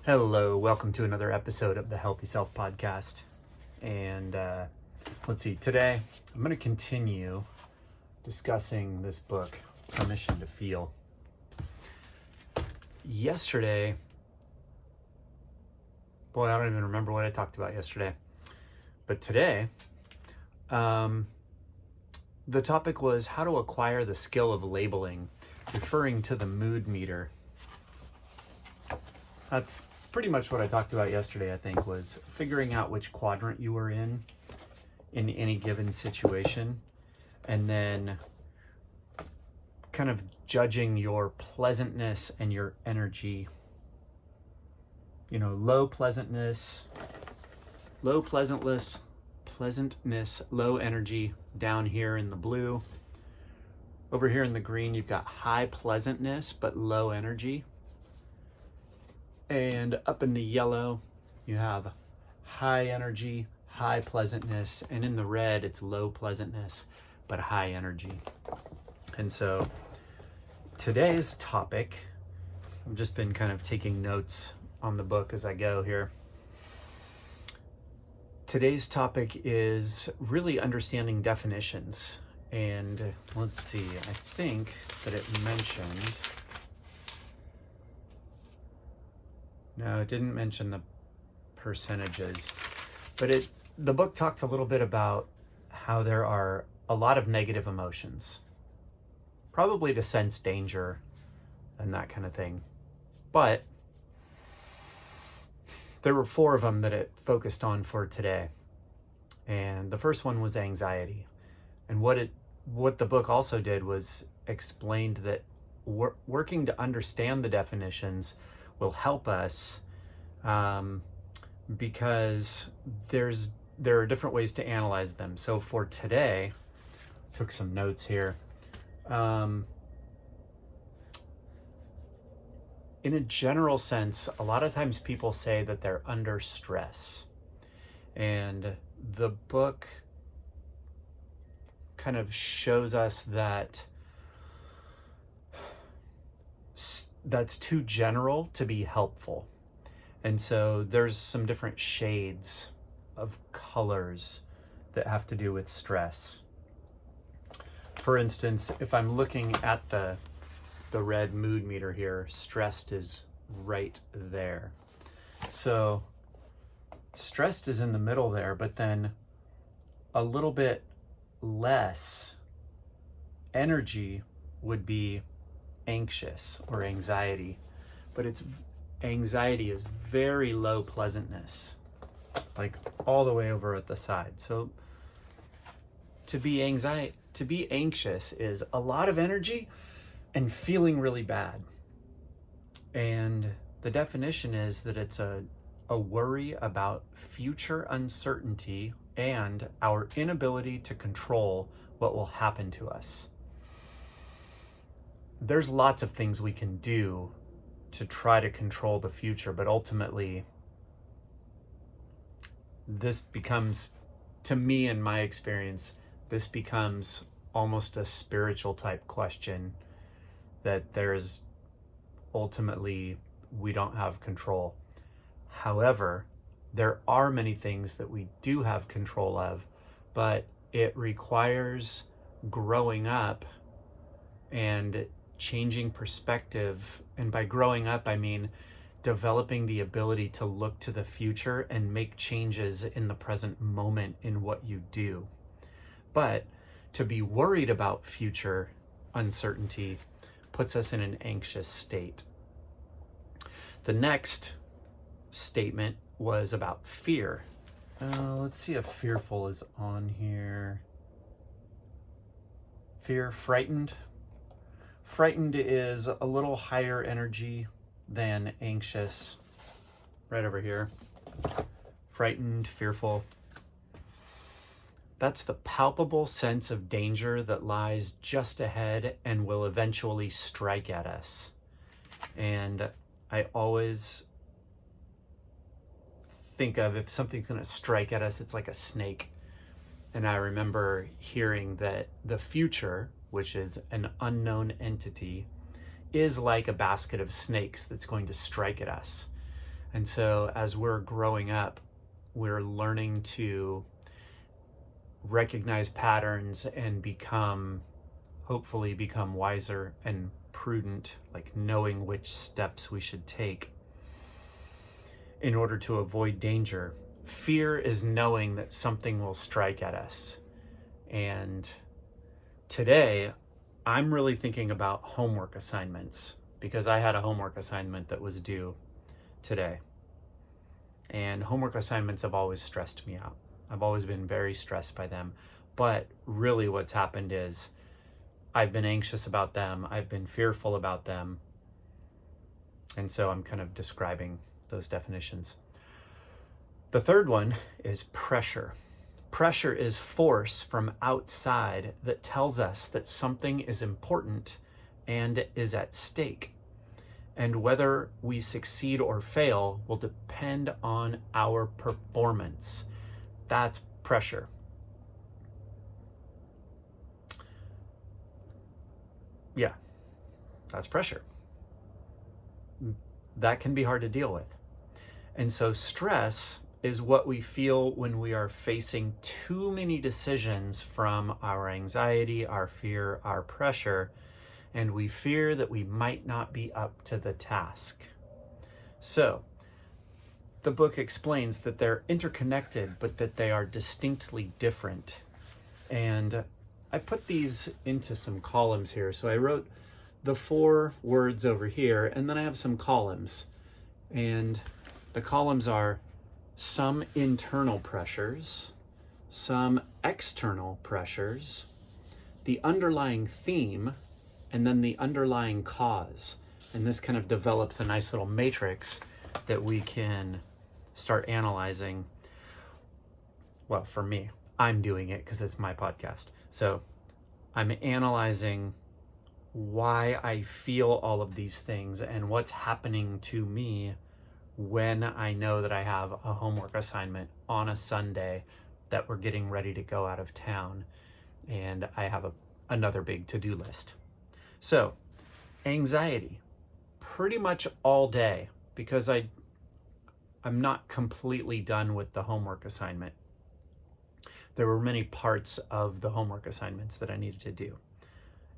Hello, welcome to another episode of the Healthy Self Podcast. And let's see, today I'm going to continue discussing this book, Permission to Feel. Yesterday, boy, I don't even remember what I talked about yesterday. But today, the topic was how to acquire the skill of labeling, referring to the mood meter. That's pretty much what I talked about yesterday, I think, was figuring out which quadrant you were in any given situation, and then kind of judging your pleasantness and your energy. You know, low pleasantness, low energy down here in the blue. Over here in the green, you've got high pleasantness, but low energy. And up in the yellow, you have high energy, high pleasantness. And in the red, it's low pleasantness, but high energy. And so today's topic, I've just been kind of taking notes on the book as I go here. Today's topic is really understanding definitions. And let's see, I think that it mentioned... No, it didn't mention the percentages, but the book talked a little bit about how there are a lot of negative emotions, probably to sense danger and that kind of thing. But there were 4 of them that it focused on for today. And the first one was anxiety. And what the book also did was explained that working to understand the definitions will help us because there are different ways to analyze them. So for today, took some notes here. In a general sense, a lot of times people say that they're under stress. And the book kind of shows us that that's too general to be helpful. And so there's some different shades of colors that have to do with stress. For instance, if I'm looking at the red mood meter here, stressed is right there. So stressed is in the middle there, but then a little bit less energy would be anxious or anxiety, but anxiety is very low pleasantness, like all the way over at the side. So to be anxious is a lot of energy and feeling really bad. And the definition is that it's a worry about future uncertainty and our inability to control what will happen to us. There's lots of things we can do to try to control the future, but ultimately this becomes, to me in my experience, this becomes almost a spiritual type question that there's ultimately we don't have control. However, there are many things that we do have control of, but it requires growing up and changing perspective. And by growing up, I mean developing the ability to look to the future and make changes in the present moment in what you do. But to be worried about future uncertainty puts us in an anxious state. The next statement was about fear. Let's see if fearful is on here. Fear, frightened. Frightened is a little higher energy than anxious. Right over here. Frightened, fearful. That's the palpable sense of danger that lies just ahead and will eventually strike at us. And I always think of, if something's going to strike at us, it's like a snake. And I remember hearing that the future, which is an unknown entity, is like a basket of snakes that's going to strike at us. And so as we're growing up, we're learning to recognize patterns and hopefully become wiser and prudent, like knowing which steps we should take in order to avoid danger. Fear is knowing that something will strike at us. And today, I'm really thinking about homework assignments because I had a homework assignment that was due today. And homework assignments have always stressed me out. I've always been very stressed by them. But really what's happened is I've been anxious about them. I've been fearful about them. And so I'm kind of describing those definitions. The third one is pressure. Pressure is force from outside that tells us that something is important and is at stake. And whether we succeed or fail will depend on our performance. That's pressure. Yeah, that's pressure. That can be hard to deal with. And so stress is what we feel when we are facing too many decisions from our anxiety, our fear, our pressure, and we fear that we might not be up to the task. So, the book explains that they're interconnected, but that they are distinctly different. And I put these into some columns here. So I wrote the 4 words over here, and then I have some columns. And the columns are some internal pressures, some external pressures, the underlying theme, and then the underlying cause. And this kind of develops a nice little matrix that we can start analyzing. Well, for me, I'm doing it because it's my podcast. So I'm analyzing why I feel all of these things and what's happening to me when I know that I have a homework assignment on a Sunday that we're getting ready to go out of town and I have another big to-do list. So anxiety, pretty much all day, because I'm not completely done with the homework assignment. There were many parts of the homework assignments that I needed to do.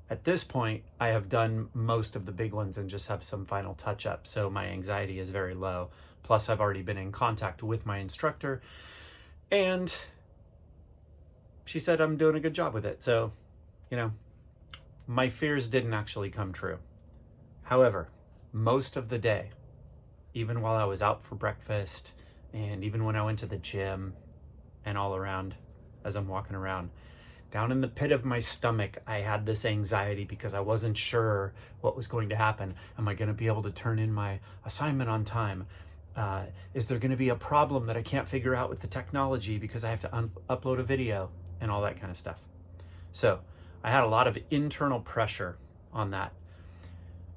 At this point, I have done most of the big ones and just have some final touch-ups, so my anxiety is very low. Plus, I've already been in contact with my instructor, and she said I'm doing a good job with it. So, my fears didn't actually come true. However, most of the day, even while I was out for breakfast, and even when I went to the gym and all around as I'm walking around, down in the pit of my stomach, I had this anxiety because I wasn't sure what was going to happen. Am I going to be able to turn in my assignment on time? Is there going to be a problem that I can't figure out with the technology because I have to upload a video and all that kind of stuff? So I had a lot of internal pressure on that.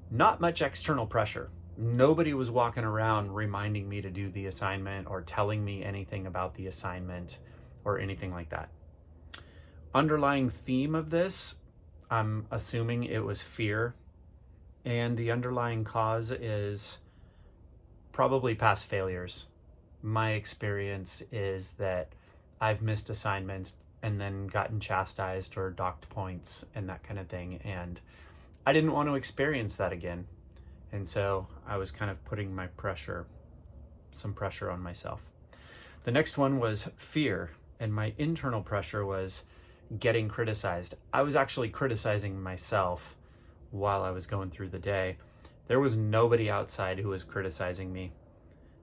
Not much external pressure. Nobody was walking around reminding me to do the assignment or telling me anything about the assignment or anything like that. Underlying theme of this, I'm assuming it was fear, and the underlying cause is probably past failures. My experience is that I've missed assignments and then gotten chastised or docked points and that kind of thing, and I didn't want to experience that again. And so I was kind of putting some pressure on myself. The next one was fear, and my internal pressure was getting criticized. I was actually criticizing myself while I was going through the day. There was nobody outside who was criticizing me,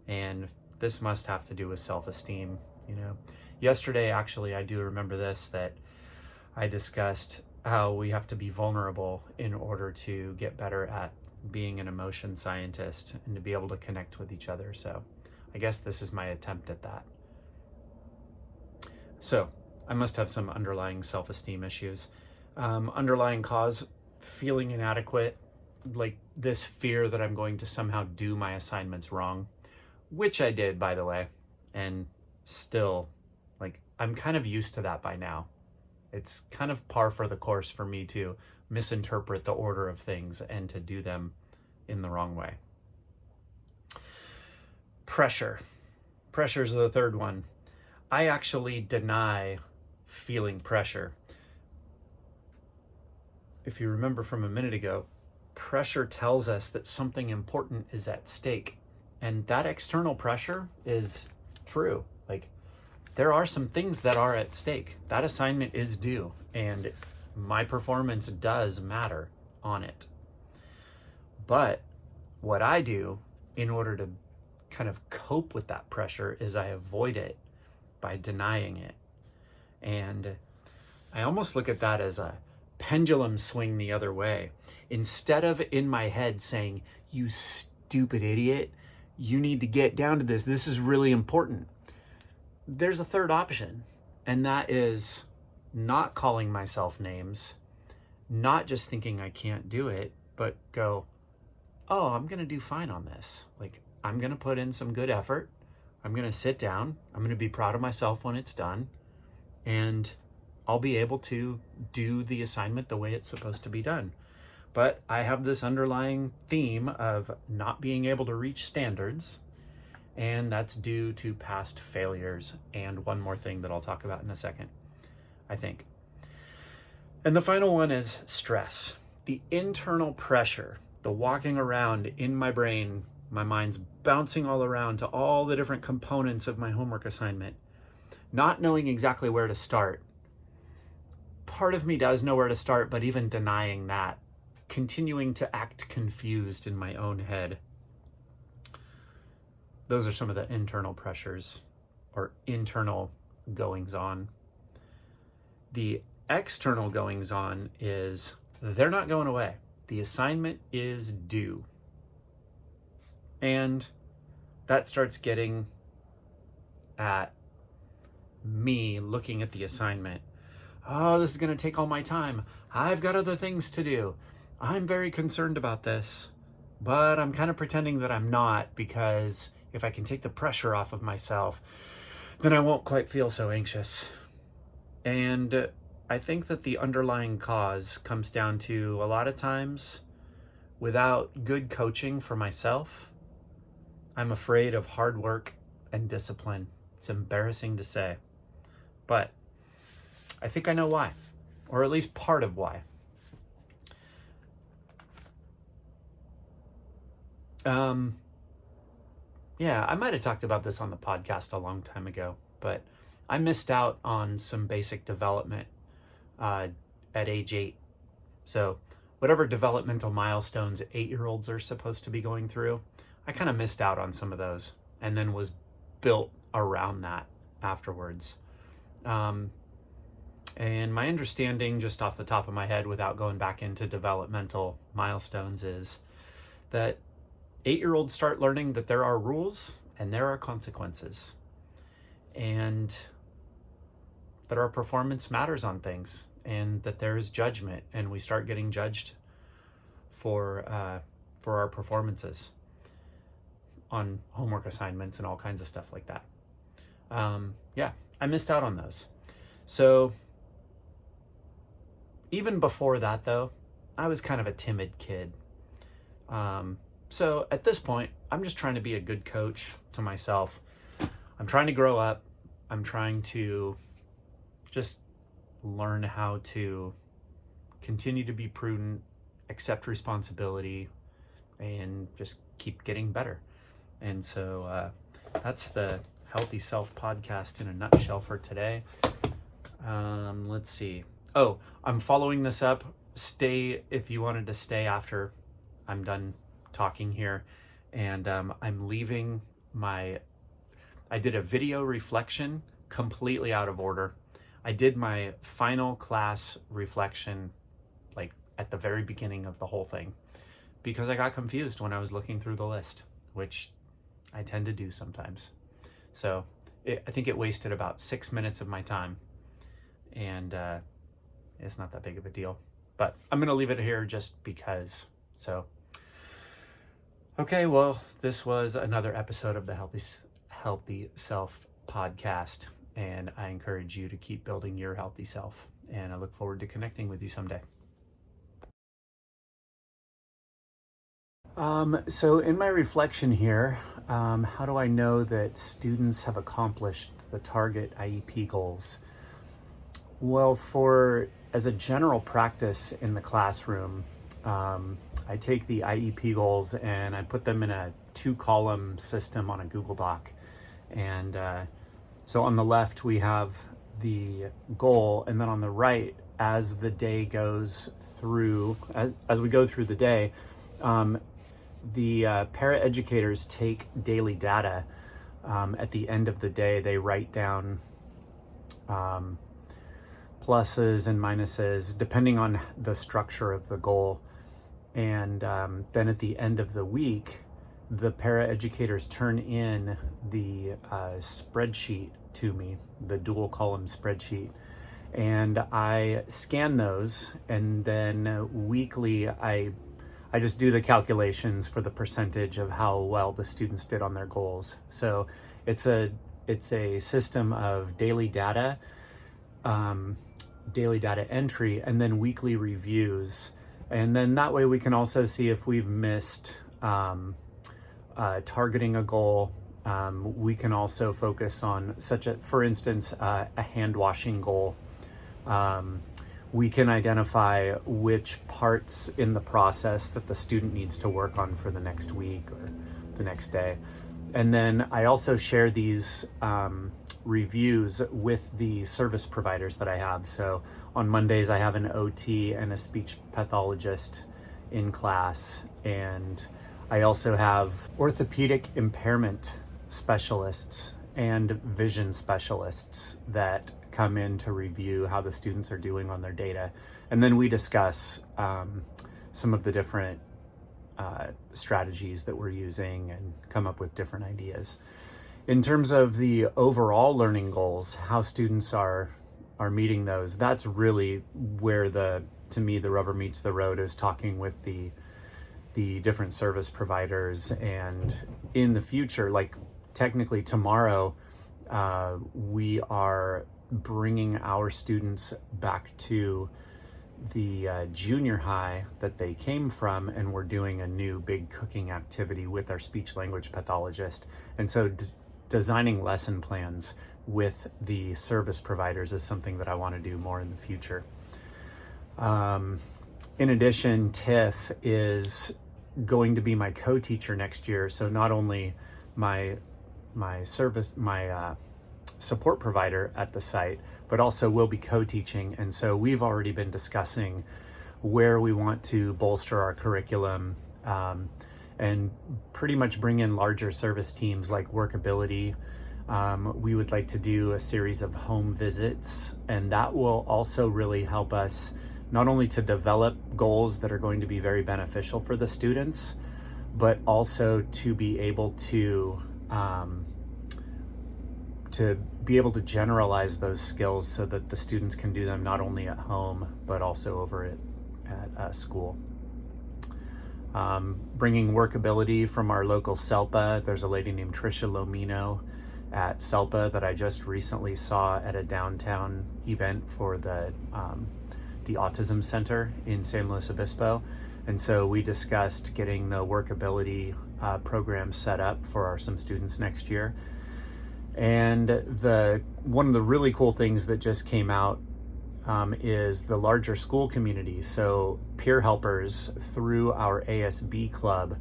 and this must have to do with self-esteem. Yesterday, actually, I do remember this, that I discussed how we have to be vulnerable in order to get better at being an emotion scientist and to be able to connect with each other. So I guess this is my attempt at that. So I must have some underlying self-esteem issues. Underlying cause, feeling inadequate, like this fear that I'm going to somehow do my assignments wrong, which I did, by the way, and still, I'm kind of used to that by now. It's kind of par for the course for me to misinterpret the order of things and to do them in the wrong way. Pressure. Pressure is the third one. I actually deny feeling pressure. If you remember from a minute ago, pressure tells us that something important is at stake. And that external pressure is true. Like, there are some things that are at stake. That assignment is due, and my performance does matter on it. But what I do in order to kind of cope with that pressure is I avoid it by denying it. And I almost look at that as a pendulum swing the other way. Instead of in my head saying, "You stupid idiot, you need to get down to this. This is really important." There's a third option, and that is not calling myself names, not just thinking I can't do it, but go, "Oh, I'm going to do fine on this. Like, I'm going to put in some good effort. I'm going to sit down. I'm going to be proud of myself when it's done. And I'll be able to do the assignment the way it's supposed to be done." But I have this underlying theme of not being able to reach standards, and that's due to past failures and one more thing that I'll talk about in a second, I think. And the final one is stress. The internal pressure, the walking around in my brain, my mind's bouncing all around to all the different components of my homework assignment, not knowing exactly where to start. Part of me does know where to start, but even denying that, continuing to act confused in my own head. Those are some of the internal pressures or internal goings on. The external goings on is they're not going away. The assignment is due. And that starts getting at me looking at the assignment. Oh, this is going to take all my time. I've got other things to do. I'm very concerned about this, but I'm kind of pretending that I'm not, because if I can take the pressure off of myself, then I won't quite feel so anxious. And I think that the underlying cause comes down to, a lot of times, without good coaching for myself, I'm afraid of hard work and discipline. It's embarrassing to say, but I think I know why, or at least part of why. Yeah, I might have talked about this on the podcast a long time ago, but I missed out on some basic development at age 8. So whatever developmental milestones 8-year-olds are supposed to be going through, I kind of missed out on some of those, and then was built around that afterwards. And my understanding, just off the top of my head, without going back into developmental milestones, is that 8-year-olds start learning that there are rules and there are consequences, and that our performance matters on things, and that there is judgment, and we start getting judged for our performances on homework assignments and all kinds of stuff like that. Yeah, I missed out on those. So even before that, though, I was kind of a timid kid. So at this point, I'm just trying to be a good coach to myself. I'm trying to grow up. I'm trying to just learn how to continue to be prudent, accept responsibility, and just keep getting better. And so that's the Healthy Self podcast in a nutshell for today. Let's see. Oh, I'm following this up. Stay if you wanted to stay after I'm done talking here. And I'm leaving I did a video reflection completely out of order. I did my final class reflection like at the very beginning of the whole thing, because I got confused when I was looking through the list, which I tend to do sometimes. So I think it wasted about 6 minutes of my time, and it's not that big of a deal, but I'm going to leave it here just because. So, okay, well, this was another episode of the Healthy Self podcast, and I encourage you to keep building your healthy self, and I look forward to connecting with you someday. So in my reflection here, how do I know that students have accomplished the target IEP goals? Well, as a general practice in the classroom, I take the IEP goals and I put them in a 2-column system on a Google Doc. And so on the left, we have the goal, and then on the right, as the day goes through, as we go through the day, the paraeducators take daily data. At the end of the day, they write down pluses and minuses depending on the structure of the goal. And then at the end of the week, the paraeducators turn in the spreadsheet to me, the dual column spreadsheet. And I scan those, and then weekly I just do the calculations for the percentage of how well the students did on their goals. So it's a system of daily data entry, and then weekly reviews. And then that way we can also see if we've missed targeting a goal. We can also focus on for instance, a hand washing goal. We can identify which parts in the process that the student needs to work on for the next week or the next day. And then I also share these reviews with the service providers that I have. So on Mondays, I have an OT and a speech pathologist in class. And I also have orthopedic impairment specialists and vision specialists that come in to review how the students are doing on their data. And then we discuss some of the different strategies that we're using and come up with different ideas. In terms of the overall learning goals, how students are meeting those, that's really where to me the rubber meets the road, is talking with the different service providers. And in the future, like technically tomorrow, we are bringing our students back to the junior high that they came from, and we're doing a new big cooking activity with our speech language pathologist. And so designing lesson plans with the service providers is something that I want to do more in the future. In addition, Tiff is going to be my co-teacher next year. So not only my support provider at the site, but also will be co-teaching. And so we've already been discussing where we want to bolster our curriculum and pretty much bring in larger service teams like Workability. We would like to do a series of home visits, and that will also really help us not only to develop goals that are going to be very beneficial for the students, but also to be able to generalize those skills so that the students can do them not only at home, but also over at school. Bringing Workability from our local SELPA. There's a lady named Trisha Lomino at SELPA that I just recently saw at a downtown event for the Autism Center in San Luis Obispo. And so we discussed getting the Workability program set up for some students next year. And one of the really cool things that just came out is the larger school community. So peer helpers through our ASB club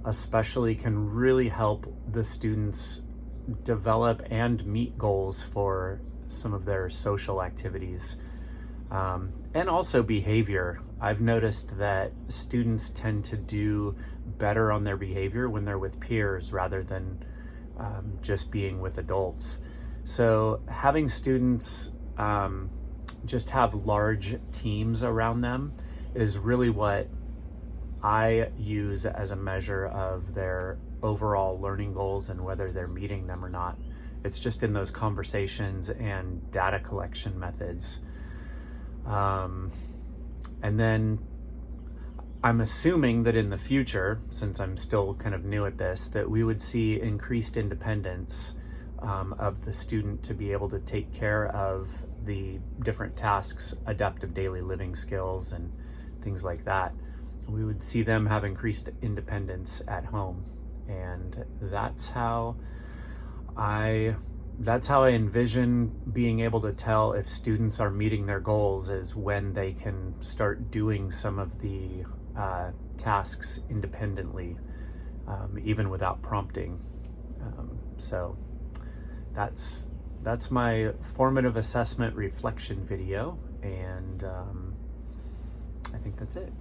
especially can really help the students develop and meet goals for some of their social activities. And also behavior. I've noticed that students tend to do better on their behavior when they're with peers rather than just being with adults. So having students just have large teams around them is really what I use as a measure of their overall learning goals and whether they're meeting them or not. It's just in those conversations and data collection methods. And then I'm assuming that in the future, since I'm still kind of new at this, that we would see increased independence of the student to be able to take care of the different tasks, adaptive daily living skills, and things like that. we would see them have increased independence at home. And that's how I envision being able to tell if students are meeting their goals, is when they can start doing some of the tasks independently, even without prompting. So that's my formative assessment reflection video, and I think that's it.